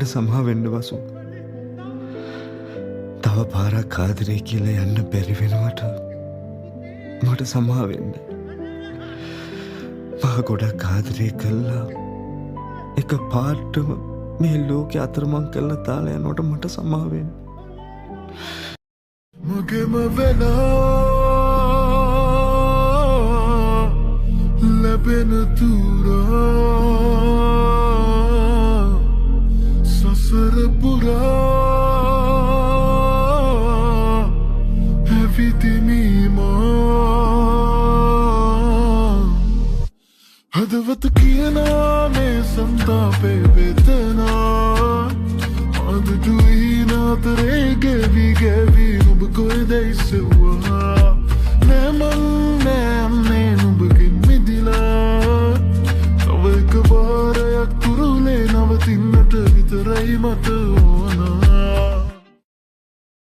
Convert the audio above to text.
මට සමා වෙන්න වසු. තව පාරක් ආදරේ කියලා යන්න බැරි වෙනවට මට සමා වෙන්න. මා ගොඩක් ආදරේ කළා. එක පාටම මේ ලෝකේ අතරමං කළා තාලා යනකොට මට සමා වෙන්න. මගේම වෙලා ලැබෙන තුරා සසර පුරා හැවිතිමීමා හදවත කියනා මේ සන්තාපේ වේදනා අඳුටුයි නාතරේ ගෙවි ගෙවි නුඹ කොයිදැයි සෙව්වා නෑමං නෑම්නේ නුඹකින් මිදිලා තව එක වාරයක් තුරුලේ නවතින්නට විතරයි මට ඕන